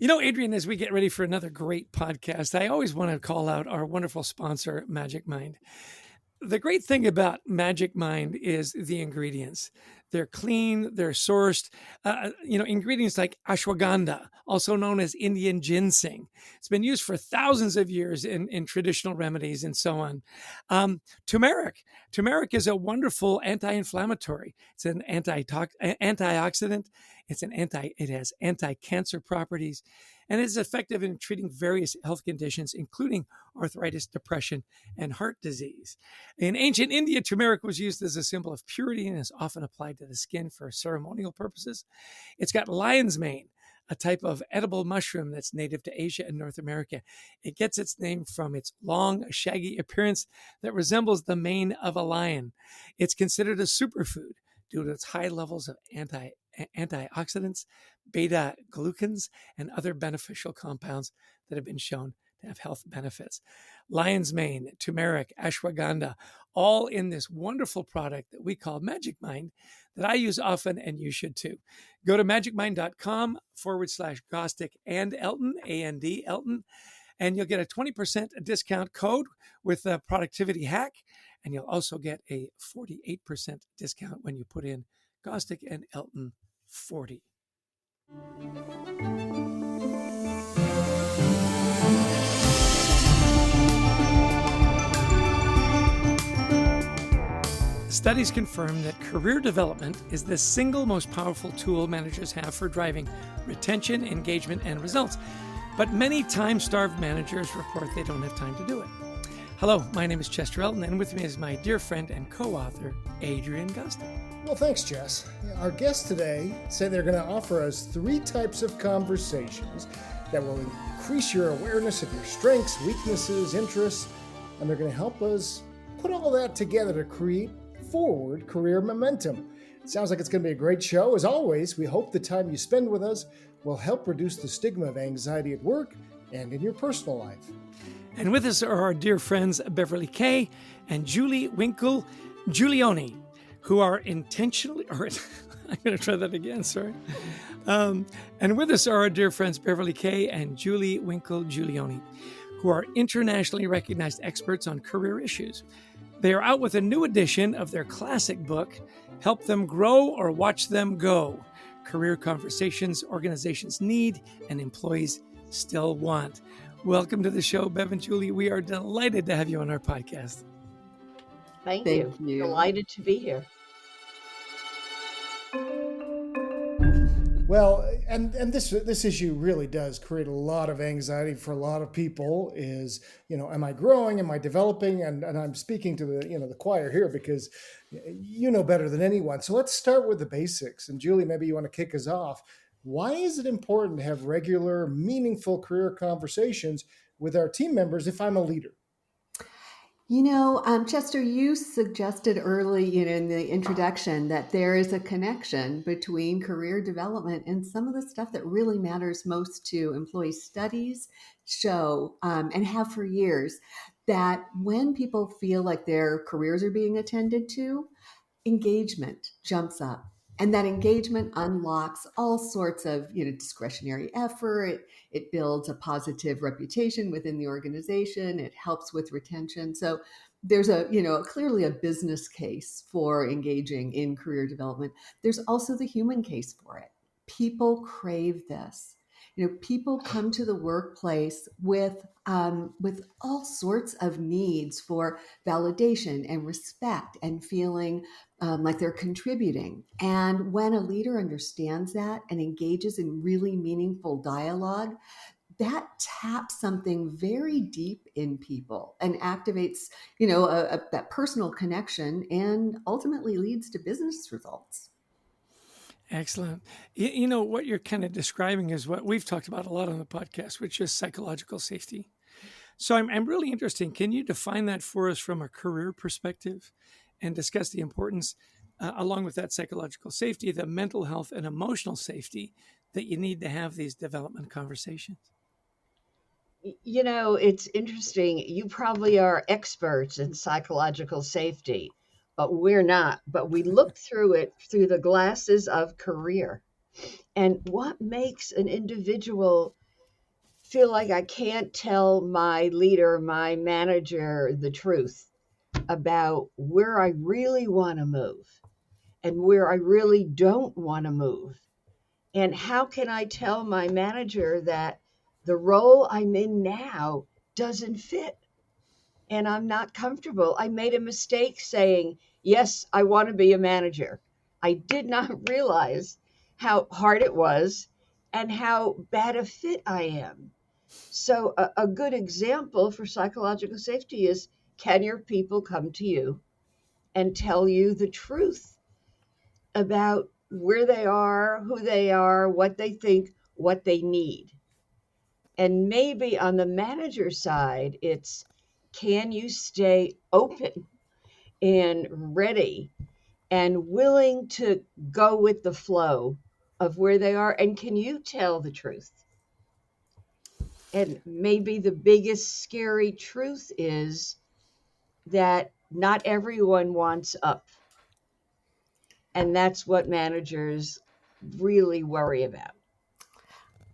Adrian, as we get ready for another great podcast, I always want to call out our wonderful sponsor, Magic Mind. The great thing about Magic Mind is the ingredients. They're clean, they're sourced. Ingredients like ashwagandha, also known as Indian ginseng. It's been used for thousands of years in traditional remedies and so on. Turmeric. Turmeric is a wonderful anti-inflammatory. It's an antioxidant. It has anti-cancer properties, and is effective in treating various health conditions, including arthritis, depression, and heart disease. In ancient India, turmeric was used as a symbol of purity and is often applied to the skin for ceremonial purposes. It's got lion's mane, a type of edible mushroom that's native to Asia and North America. It gets its name from its long, shaggy appearance that resembles the mane of a lion. It's considered a superfood due to its high levels of antioxidants, beta glucans, and other beneficial compounds that have been shown to have health benefits. Lion's mane, turmeric, ashwagandha, all in this wonderful product that we call Magic Mind that I use often, and you should too. Go to magicmind.com/Gostick and Elton, A-N-D, Elton, and you'll get a 20% discount code with the productivity hack. And you'll also get a 48% discount when you put in Gostick and Elton 40. Studies confirm that career development is the single most powerful tool managers have for driving retention, engagement, and results. But many time-starved managers report they don't have time to do it. Hello, my name is Chester Elton, and with me is my dear friend and co-author, Adrian Gostick. Well, thanks, Jess. Our guests today say they're going to offer us 3 types of conversations that will increase your awareness of your strengths, weaknesses, interests, and they're going to help us put all that together to create forward career momentum. It sounds like it's going to be a great show. As always, we hope the time you spend with us will help reduce the stigma of anxiety at work and in your personal life. And with us are our dear friends Beverly Kay and Julie Winkle Giulioni, who are I'm going to try that again, sorry. And with us are our dear friends Beverly Kay and Julie Winkle Giulioni, who are internationally recognized experts on career issues. They are out with a new edition of their classic book, Help Them Grow or Watch Them Go: Career Conversations Organizations Need and Employees Still Want. Welcome to the show, Bev and Julie. We are delighted to have you on our podcast. Thank you. Delighted to be here. Well, and this issue really does create a lot of anxiety for a lot of people. Is, am I growing? Am I developing? And I'm speaking to the choir here because you know better than anyone. So let's start with the basics. And Julie, maybe you want to kick us off. Why is it important to have regular, meaningful career conversations with our team members if I'm a leader? Chester, you suggested early in the introduction that there is a connection between career development and some of the stuff that really matters most to employees. Studies show, and have for years, that when people feel like their careers are being attended to, engagement jumps up. And that engagement unlocks all sorts of, discretionary effort. It builds a positive reputation within the organization. It helps with retention. So there's clearly a business case for engaging in career development. There's also the human case for it. People crave this. People come to the workplace with all sorts of needs for validation and respect and feeling like they're contributing. And when a leader understands that and engages in really meaningful dialogue, that taps something very deep in people and activates, that personal connection and ultimately leads to business results. Excellent. What you're kind of describing is what we've talked about a lot on the podcast, which is psychological safety. So I'm really interested. Can you define that for us from a career perspective and discuss the importance, along with that psychological safety, the mental health and emotional safety that you need to have these development conversations? It's interesting. You probably are experts in psychological safety, but we're not. But we look through it through the glasses of career. And what makes an individual feel like I can't tell my leader, my manager, the truth about where I really want to move and where I really don't want to move. And how can I tell my manager that the role I'm in now doesn't fit and I'm not comfortable? I made a mistake saying, yes, I want to be a manager. I did not realize how hard it was and how bad a fit I am. So, a good example for psychological safety is, can your people come to you and tell you the truth about where they are, who they are, what they think, what they need? And maybe on the manager side, it's, can you stay open and ready and willing to go with the flow of where they are? And can you tell the truth? And maybe the biggest scary truth is that not everyone wants up. And that's what managers really worry about.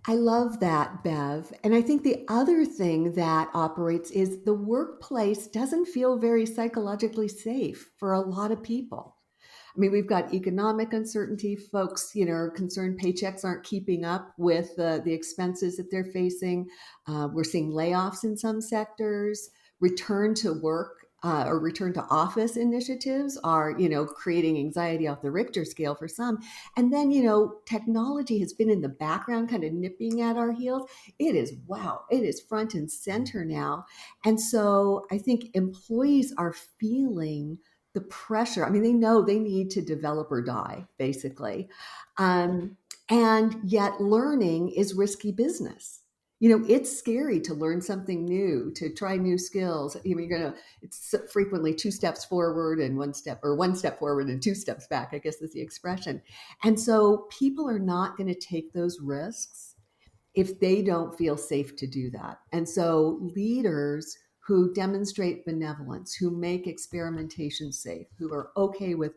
I love that, Bev. And I think the other thing that operates is the workplace doesn't feel very psychologically safe for a lot of people. I mean, we've got economic uncertainty. Folks, are concerned paychecks aren't keeping up with the expenses that they're facing. We're seeing layoffs in some sectors. Return to work or return to office initiatives are, creating anxiety off the Richter scale for some. And then, technology has been in the background, kind of nipping at our heels. It is, wow, it is front and center now. And so I think employees are feeling the pressure. I mean, they know they need to develop or die, basically. Um, and yet learning is risky business. It's scary to learn something new, to try new skills. It's frequently two steps forward and one step forward and two steps back, I guess is the expression. And so people are not going to take those risks if they don't feel safe to do that. And so leaders who demonstrate benevolence, who make experimentation safe, who are okay with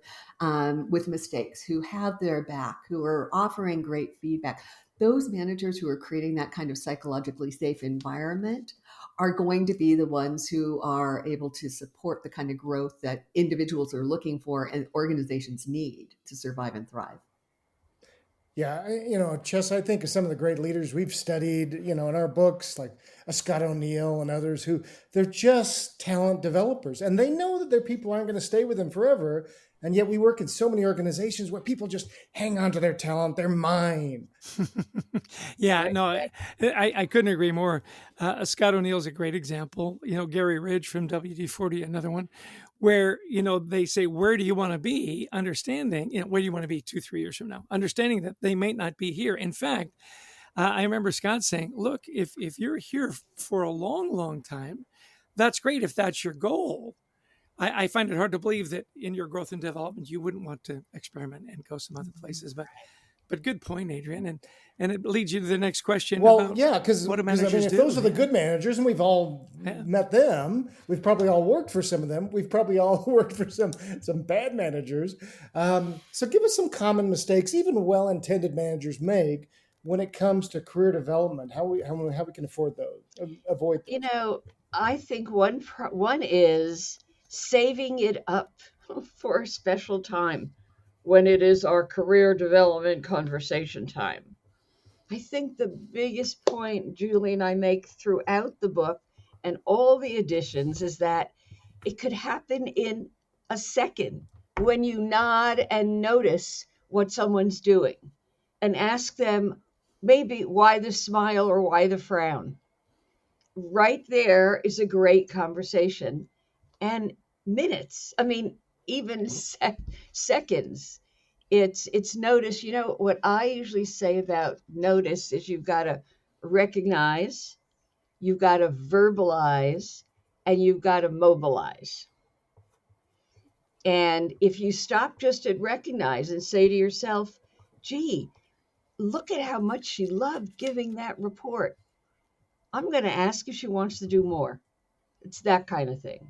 mistakes, who have their back, who are offering great feedback, those managers who are creating that kind of psychologically safe environment are going to be the ones who are able to support the kind of growth that individuals are looking for and organizations need to survive and thrive. Yeah, Chess, I think of some of the great leaders we've studied, in our books, like Scott O'Neill and others, who they're just talent developers. And they know that their people aren't going to stay with them forever. And yet we work in so many organizations where people just hang on to their talent, they're mine. Yeah, no, I couldn't agree more. Scott O'Neill is a great example. Gary Ridge from WD-40, another one, where, they say, where do you want to be? Understanding, where do you want to be 2-3 years from now? Understanding that they may not be here. In fact, I remember Scott saying, look, if you're here for a long, long time, that's great if that's your goal. I find it hard to believe that in your growth and development, you wouldn't want to experiment and go some other places. But good point, Adrian. And it leads you to the next question. Well, yeah, because what do managers if do? Those are the good managers, and we've all met them. We've probably all worked for some of them. We've probably all worked for some bad managers. So give us some common mistakes even well-intended managers make when it comes to career development. How we can avoid those. I think one is saving it up for a special time when it is our career development conversation time. I think the biggest point Julie and I make throughout the book and all the editions is that it could happen in a second when you nod and notice what someone's doing and ask them maybe why the smile or why the frown. Right there is a great conversation. And minutes, even seconds, it's notice. What I usually say about notice is you've got to recognize, you've got to verbalize, and you've got to mobilize. And if you stop just at recognize and say to yourself, gee, look at how much she loved giving that report, I'm going to ask if she wants to do more. It's that kind of thing.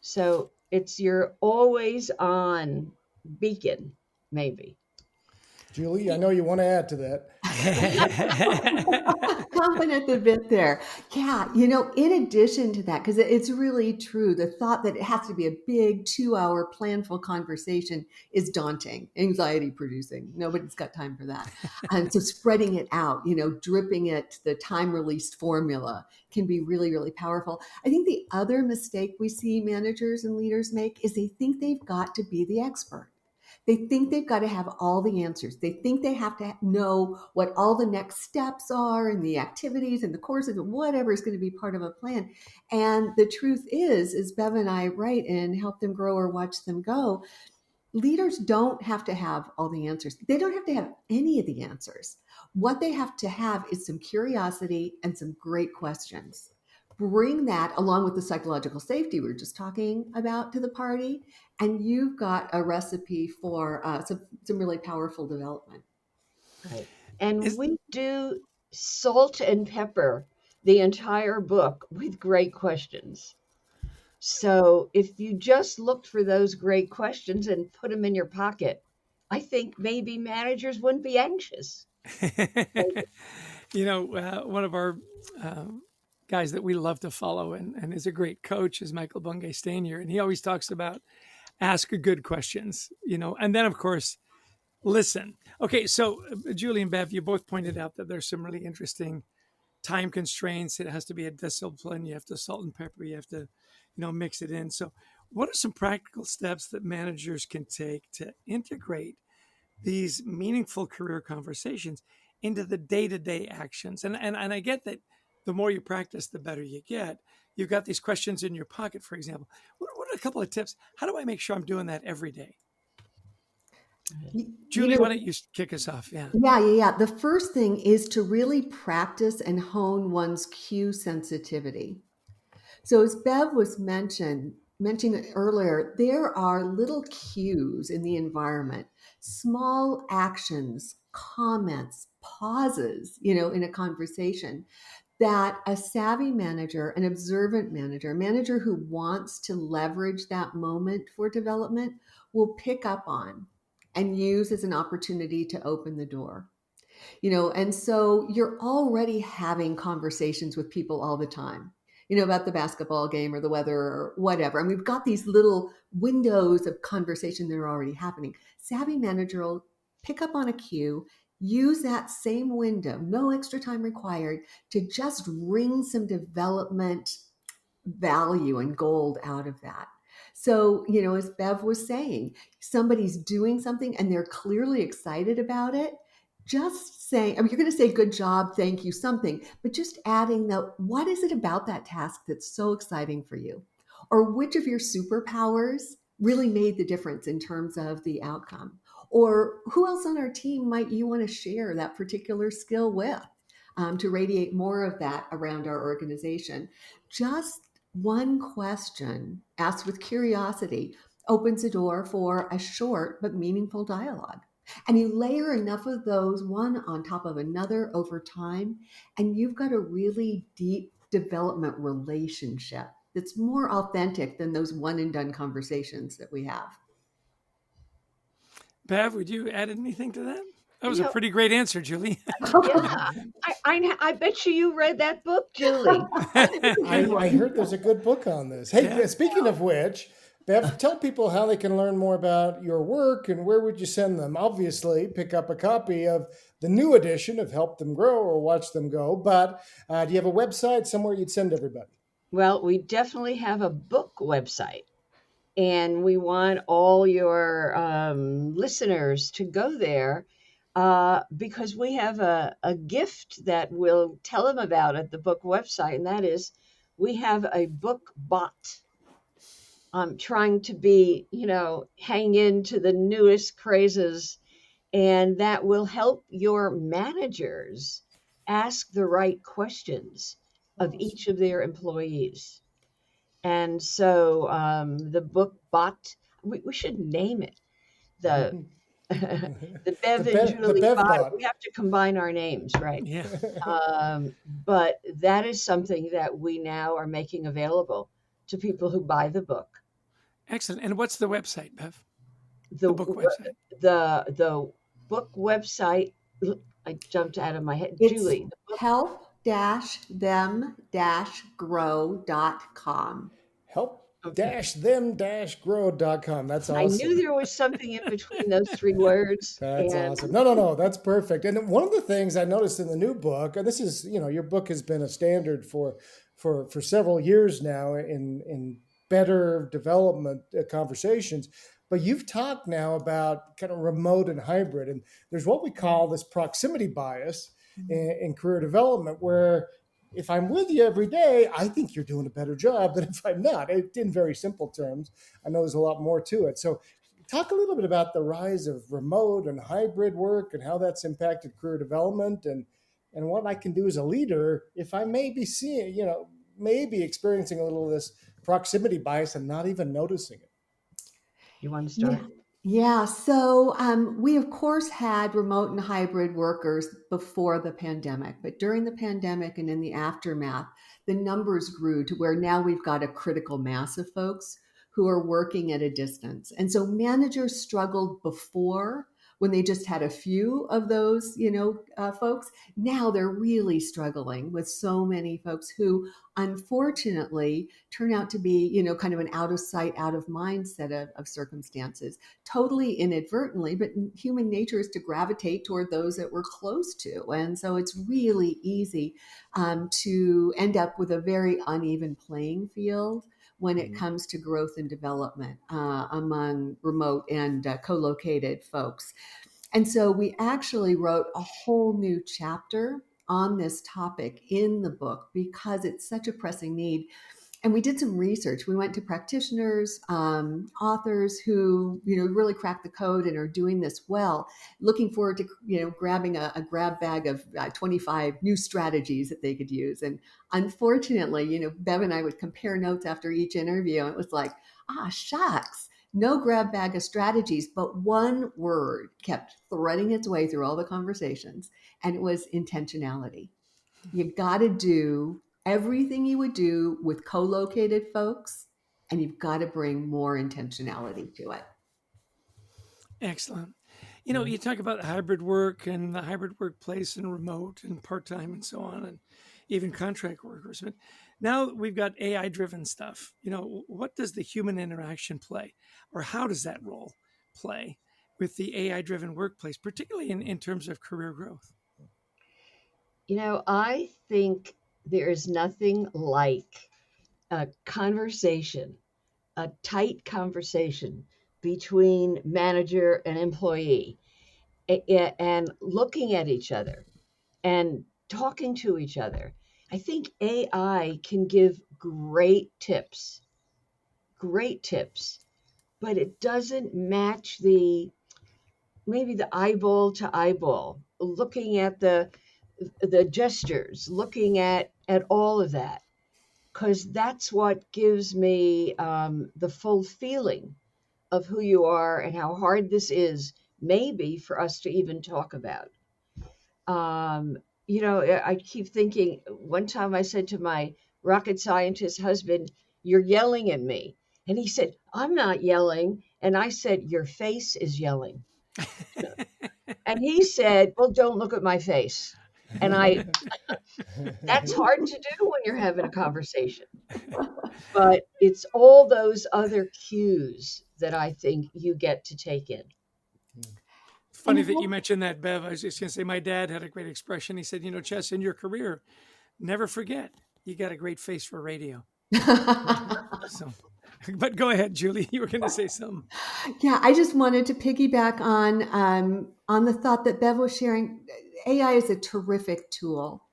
So it's your always on beacon, maybe. Julie, I know you want to add to that. chomping at the bit there. Yeah, in addition to that, because it's really true, the thought that it has to be a big 2-hour planful conversation is daunting, anxiety producing. Nobody's got time for that. And so spreading it out, dripping it, the time released formula can be really, really powerful. I think the other mistake we see managers and leaders make is they think they've got to be the expert. They think they've got to have all the answers. They think they have to know what all the next steps are and the activities and the courses and whatever is going to be part of a plan. And the truth is Bev and I write in Help Them Grow or Watch Them Go, leaders don't have to have all the answers. They don't have to have any of the answers. What they have to have is some curiosity and some great questions. Bring that along with the psychological safety we were just talking about to the party, and you've got a recipe for some really powerful development. Right. And we do salt and pepper the entire book with great questions. So if you just looked for those great questions and put them in your pocket, I think maybe managers wouldn't be anxious. One of our guys that we love to follow and is a great coach is Michael Bungay Stanier. And he always talks about ask good questions, and then, of course, listen. Okay, so Julie and Bev, you both pointed out that there's some really interesting time constraints. It has to be a discipline. You have to salt and pepper. You have to, mix it in. So what are some practical steps that managers can take to integrate these meaningful career conversations into the day-to-day actions? And I get that the more you practice, the better you get. You've got these questions in your pocket, for example. What are a couple of tips? How do I make sure I'm doing that every day? Julie, why don't you kick us off? Yeah. Yeah. The first thing is to really practice and hone one's cue sensitivity. So as Bev was mentioning earlier, there are little cues in the environment, small actions, comments, pauses, in a conversation that a savvy manager, an observant manager, a manager who wants to leverage that moment for development will pick up on and use as an opportunity to open the door. And so you're already having conversations with people all the time, about the basketball game or the weather or whatever. And we've got these little windows of conversation that are already happening. Savvy manager will pick up on a cue, use that same window, no extra time required, to just wring some development value and gold out of that. So, as Bev was saying, somebody's doing something and they're clearly excited about it. Just saying, you're going to say good job, thank you, something, but just adding what is it about that task that's so exciting for you? Or which of your superpowers really made the difference in terms of the outcome? Or who else on our team might you want to share that particular skill with, to radiate more of that around our organization? Just one question asked with curiosity opens a door for a short but meaningful dialogue. And you layer enough of those one on top of another over time, and you've got a really deep development relationship that's more authentic than those one and done conversations that we have. Bev, would you add anything to that? That was a pretty great answer, Julie. Yeah, I bet you read that book, Julie. I heard there's a good book on this. Hey, speaking of which, Bev, tell people how they can learn more about your work and where would you send them? Obviously, pick up a copy of the new edition of Help Them Grow or Watch Them Go. But do you have a website somewhere you'd send everybody? Well, we definitely have a book website. And we want all your listeners to go there because we have a gift that we'll tell them about at the book website. And that is we have a book bot. Trying to be, hang into the newest crazes, and that will help your managers ask the right questions of each of their employees. And so the book bot, we should name it the Bev and Julie bot. We have to combine our names, right? Yeah. But that is something that we now are making available to people who buy the book. Excellent. And what's the website, Bev? The book website. The book website. I jumped out of my head. Julie. Help help-them-grow.com. Okay. Help-them-grow.com. That's I knew awesome. there was something in between those three words. That's And awesome. No, no, no, that's perfect. And one of the things I noticed in the new book, and this is, your book has been a standard for several years now in better development conversations, but you've talked now about kind of remote and hybrid, and there's what we call this proximity bias in career development, where if I'm with you every day, I think you're doing a better job than if I'm not. In very simple terms, I know there's a lot more to it. So talk a little bit about the rise of remote and hybrid work and how that's impacted career development, and what I can do as a leader if I may be seeing, maybe experiencing a little of this proximity bias and not even noticing it. you want to Yeah. start? Yeah. So we, of course, had remote and hybrid workers before the pandemic, but during the pandemic and in the aftermath, the numbers grew to where now we've got a critical mass of folks who are working at a distance. And so managers struggled before when they just had a few of those, folks. Now they're really struggling with so many folks who unfortunately turn out to be, kind of an out of sight, out of mind set of circumstances, totally inadvertently, but human nature is to gravitate toward those that we're close to. And so it's really easy to end up with a very uneven playing field when it comes to growth and development among remote and co-located folks. And so we actually wrote a whole new chapter on this topic in the book because it's such a pressing need. And we did some research. We went to practitioners, authors who, really cracked the code and are doing this well. Looking forward to, grabbing a grab bag of 25 new strategies that they could use. And unfortunately, Bev and I would compare notes after each interview, and it was like, shucks. No grab bag of strategies, but one word kept threading its way through all the conversations, and it was intentionality. You got to do everything you would do with co-located folks, and you've got to bring more intentionality to it. Excellent. You talk about hybrid work and the hybrid workplace and remote and part time and so on, and even contract workers. But now we've got AI driven stuff. What does the human interaction play, or how does that role play with the AI driven workplace, particularly in terms of career growth? I think there is nothing like a conversation, a tight conversation between manager and employee, and looking at each other and talking to each other. I think AI can give great tips, but it doesn't match maybe the eyeball to eyeball, looking at the gestures, looking at all of that, because that's what gives me the full feeling of who you are and how hard this is, maybe for us to even talk about. Um, I keep thinking, one time I said to my rocket scientist husband, "You're yelling at me." And he said, "I'm not yelling." And I said, "Your face is yelling." And he said, "Well, don't look at my face." And that's hard to do when you're having a conversation. But it's all those other cues that I think you get to take in. And Funny that you mentioned that, Bev. I was just going to say my dad had a great expression. He said, Chess, in your career, never forget you got a great face for radio. So, but go ahead, Julie. You were going to say something. Yeah, I just wanted to piggyback on the thought that Bev was sharing. AI is a terrific tool.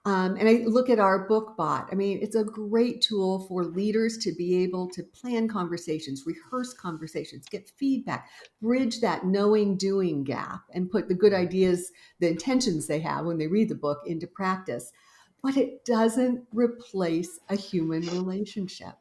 And I look at our book bot. I mean, it's a great tool for leaders to be able to plan conversations, rehearse conversations, get feedback, bridge that knowing doing gap, and put the good ideas, the intentions they have when they read the book into practice. But it doesn't replace a human relationship.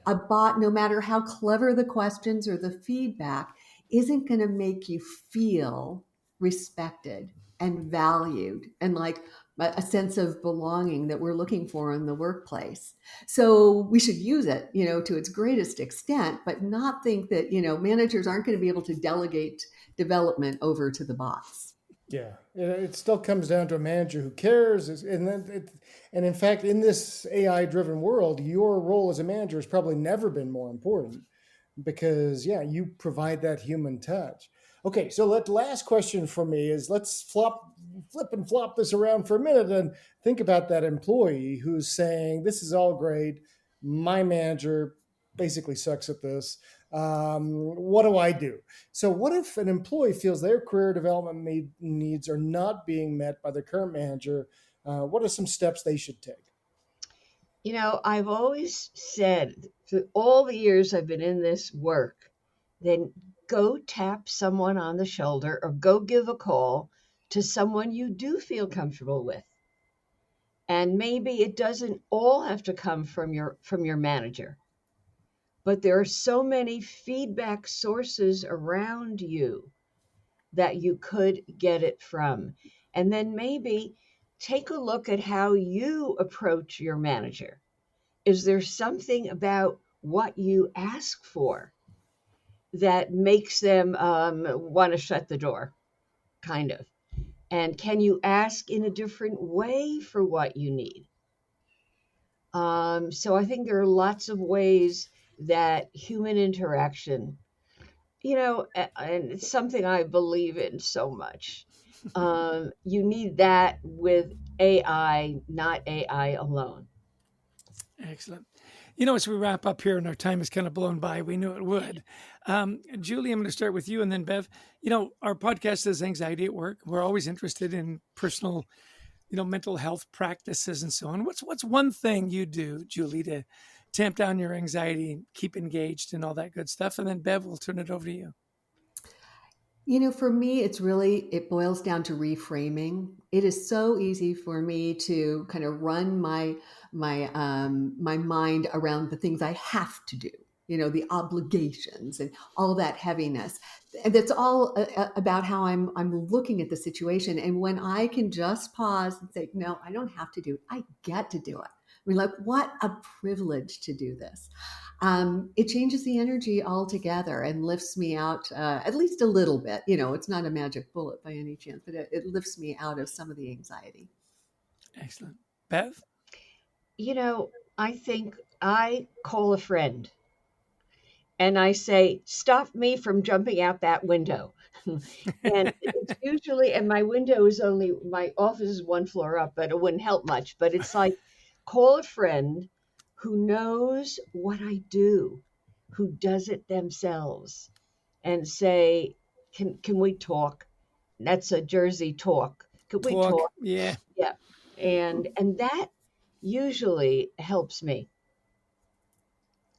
A bot, no matter how clever the questions or the feedback, isn't going to make you feel respected and valued and like a sense of belonging that we're looking for in the workplace. So we should use it, to its greatest extent, but not think that, managers aren't going to be able to delegate development over to the bots. Yeah, it still comes down to a manager who cares, and in fact, in this AI-driven world, your role as a manager has probably never been more important because, yeah, you provide that human touch. Okay, so the last question for me is let's flip and flop this around for a minute and think about that employee who's saying, "This is all great. My manager basically sucks at this. What do I do?" So, what if an employee feels their career development needs are not being met by their current manager? What are some steps they should take? I've always said through all the years I've been in this work, then go tap someone on the shoulder or go give a call to someone you do feel comfortable with. And maybe it doesn't all have to come from your manager, but there are so many feedback sources around you that you could get it from. And then maybe take a look at how you approach your manager. Is there something about what you ask for that makes them want to shut the door, kind of? And can you ask in a different way for what you need? So I think there are lots of ways that human interaction, and it's something I believe in so much. You need that with AI, not AI alone. Excellent. As we wrap up here and our time has kind of blown by, we knew it would. Julie, I'm going to start with you and then Bev. Our podcast is Anxiety at Work. We're always interested in personal, mental health practices and so on. What's one thing you do, Julie, to tamp down your anxiety, keep engaged and all that good stuff? And then Bev, we'll turn it over to you. For me, it boils down to reframing. It is so easy for me to kind of run my mind around the things I have to do, the obligations and all that heaviness. And that's all about how I'm looking at the situation. And when I can just pause and say, no, I don't have to do it. I get to do it. I mean, like, what a privilege to do this. It changes the energy altogether and lifts me out at least a little bit. It's not a magic bullet by any chance, but it lifts me out of some of the anxiety. Excellent. Bev? I think I call a friend and I say, stop me from jumping out that window. And it's usually, and my window is only, my office is one floor up, but it wouldn't help much. But it's like, call a friend who knows what I do, who does it themselves, and say, can we talk? That's a Jersey talk. Could we talk? Yeah. Yeah. And that usually helps me.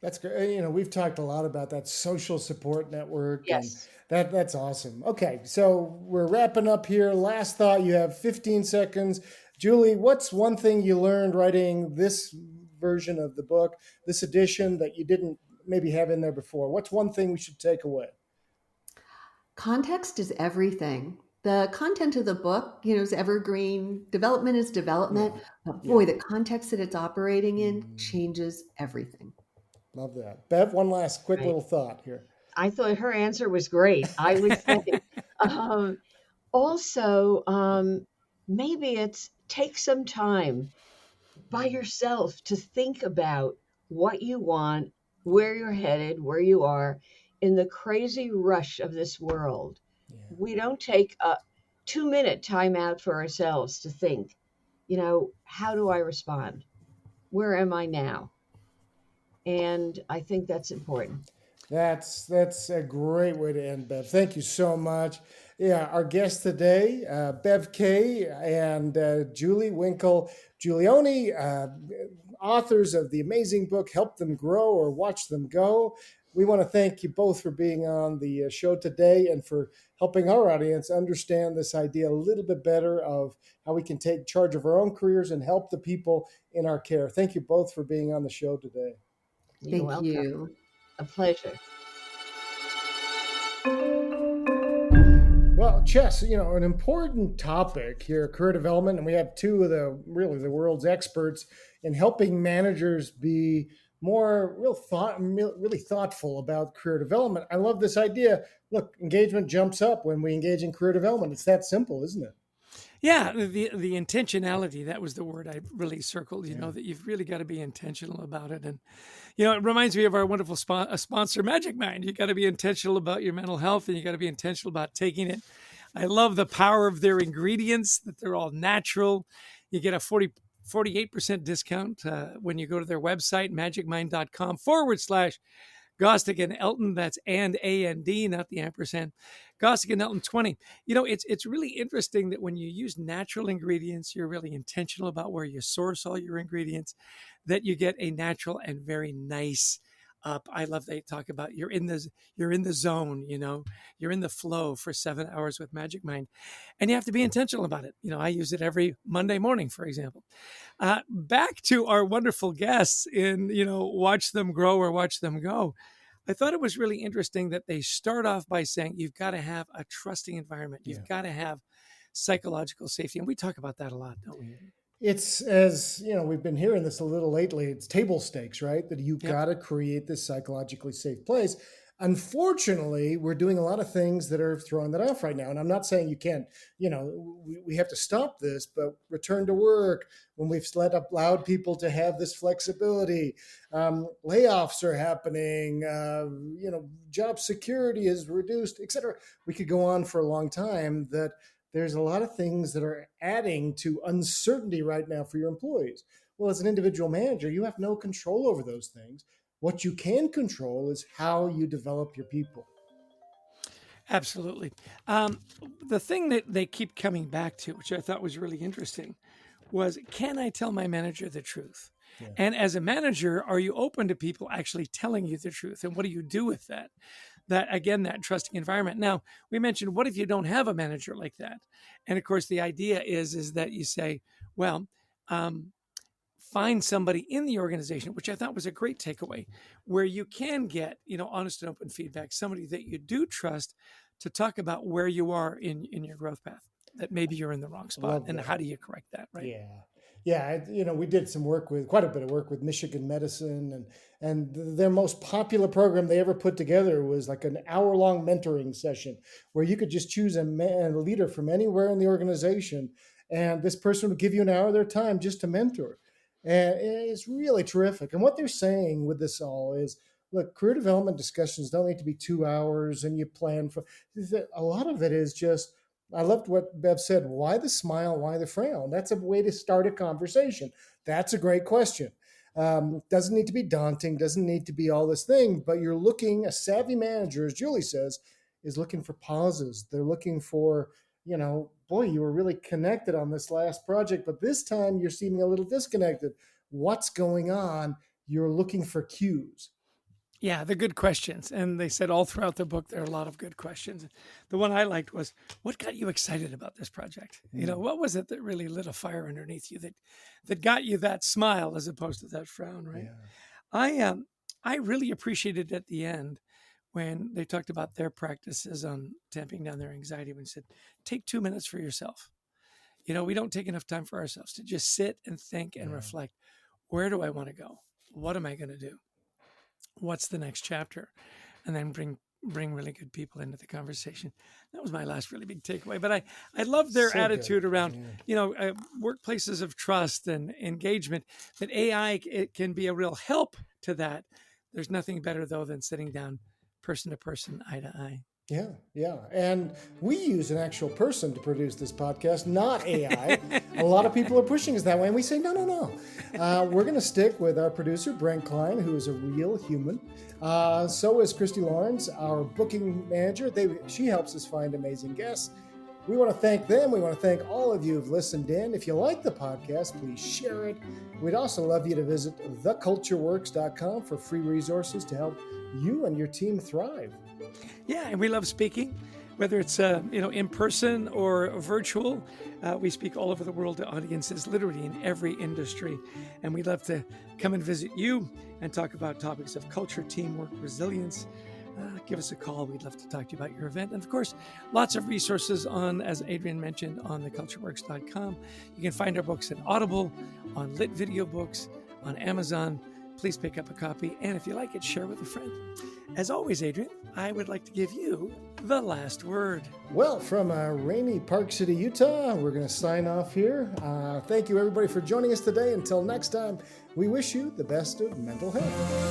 That's great. We've talked a lot about that social support network, and Yes. that's awesome. Okay, so we're wrapping up here. Last thought. You have 15 seconds. Julie, what's one thing you learned writing this version of the book, this edition, that you didn't maybe have in there before? What's one thing we should take away? Context is everything. The content of the book, is evergreen. Development is development. Yeah. But boy, Yeah. the context that it's operating in changes everything. Love that. Bev, one last quick Right. little thought here. I thought her answer was great. I would say, um, also, maybe it's take some time by yourself to think about what you want, where you're headed, where you are in the crazy rush of this world. Yeah. We don't take a 2-minute time out for ourselves to think, how do I respond? Where am I now? And I think that's important. That's a great way to end, Bev. Thank you so much. Yeah, our guests today, Bev Kay and Julie Winkle Giulioni, authors of the amazing book Help Them Grow or Watch Them Go. We want to thank you both for being on the show today and for helping our audience understand this idea a little bit better of how we can take charge of our own careers and help the people in our care. Thank you both for being on the show today. You're Thank welcome. you. A pleasure. Well, Chess, an important topic here, career development, and we have two of the world's experts in helping managers be more really thoughtful about career development. I love this idea. Look, engagement jumps up when we engage in career development. It's that simple, isn't it? Yeah, the intentionality, that was the word I really circled, Yeah. that you've really got to be intentional about it. And, it reminds me of our wonderful sponsor, Magic Mind. You got to be intentional about your mental health, and you got to be intentional about taking it. I love the power of their ingredients, that they're all natural. You get a 48% discount when you go to their website, magicmind.com/Gostick and Elton. That's and not the ampersand. Gostick and Elton 20. It's really interesting that when you use natural ingredients, you're really intentional about where you source all your ingredients, that you get a natural and very nice up. I love they talk about you're in the zone, you're in the flow for 7 hours with Magic Mind, and you have to be intentional about it. I use it every Monday morning, for example. Back to our wonderful guests in, watch them grow or watch them go. I thought it was really interesting that they start off by saying you've got to have a trusting environment. You've got to have psychological safety. And we talk about that a lot, don't we? It's, as we've been hearing this a little lately, it's table stakes, right? That you've Yep. got to create this psychologically safe place. Unfortunately, we're doing a lot of things that are throwing that off right now. And I'm not saying you can't, we have to stop this, but return to work, when we've allowed people to have this flexibility, layoffs are happening, job security is reduced, et cetera. We could go on for a long time. That there's a lot of things that are adding to uncertainty right now for your employees. Well, as an individual manager, you have no control over those things. What you can control is how you develop your people. Absolutely. The thing that they keep coming back to, which I thought was really interesting, was, can I tell my manager the truth? Yeah. And as a manager, are you open to people actually telling you the truth? And what do you do with that? That, again, that trusting environment. Now, we mentioned, what if you don't have a manager like that? And of course, the idea is that you say, well, find somebody in the organization, which I thought was a great takeaway, where you can get, honest and open feedback, somebody that you do trust to talk about where you are in your growth path, that maybe you're in the wrong spot. And how do you correct that, right? Yeah. Yeah, we did quite a bit of work with Michigan Medicine, and their most popular program they ever put together was like an hour-long mentoring session where you could just choose a leader from anywhere in the organization, and this person would give you an hour of their time just to mentor. And it's really terrific. And what they're saying with this all is, look, career development discussions don't need to be 2 hours and you plan for. A lot of it is just, I loved what Bev said. Why the smile? Why the frown? That's a way to start a conversation. That's a great question. Doesn't need to be daunting. Doesn't need to be all this thing. But a savvy manager, as Julie says, is looking for pauses. They're looking for, boy, you were really connected on this last project, but this time you're seeming a little disconnected. What's going on? You're looking for cues. Yeah, the good questions. And they said all throughout the book, there are a lot of good questions. The one I liked was, what got you excited about this project? What was it that really lit a fire underneath you that got you that smile as opposed to that frown, right? Yeah. I really appreciated at the end when they talked about their practices on tamping down their anxiety, when they said, take 2 minutes for yourself. We don't take enough time for ourselves to just sit and think and reflect. Where do I want to go? What am I going to do? What's the next chapter? And then bring really good people into the conversation. That was my last really big takeaway. But I love their attitude around, workplaces of trust and engagement, that AI, it can be a real help to that. There's nothing better, though, than sitting down person to person, eye to eye. Yeah. And we use an actual person to produce this podcast, not AI. A lot of people are pushing us that way, and we say, no. We're going to stick with our producer, Brent Klein, who is a real human. So is Christy Lawrence, our booking manager. She helps us find amazing guests. We want to thank them. We want to thank all of you who've listened in. If you like the podcast, please share it. We'd also love you to visit thecultureworks.com for free resources to help you and your team thrive. Yeah, and we love speaking, whether it's in person or virtual. We speak all over the world to audiences, literally in every industry. And we'd love to come and visit you and talk about topics of culture, teamwork, resilience. Give us a call. We'd love to talk to you about your event. And of course, lots of resources as Adrian mentioned, on thecultureworks.com. You can find our books on Audible, on Lit Video Books, on Amazon. please pick up a copy. And if you like it, share with a friend. As always, Adrian, I would like to give you the last word. Well, from rainy Park City, Utah, we're going to sign off here. Thank you, everybody, for joining us today. Until next time, we wish you the best of mental health.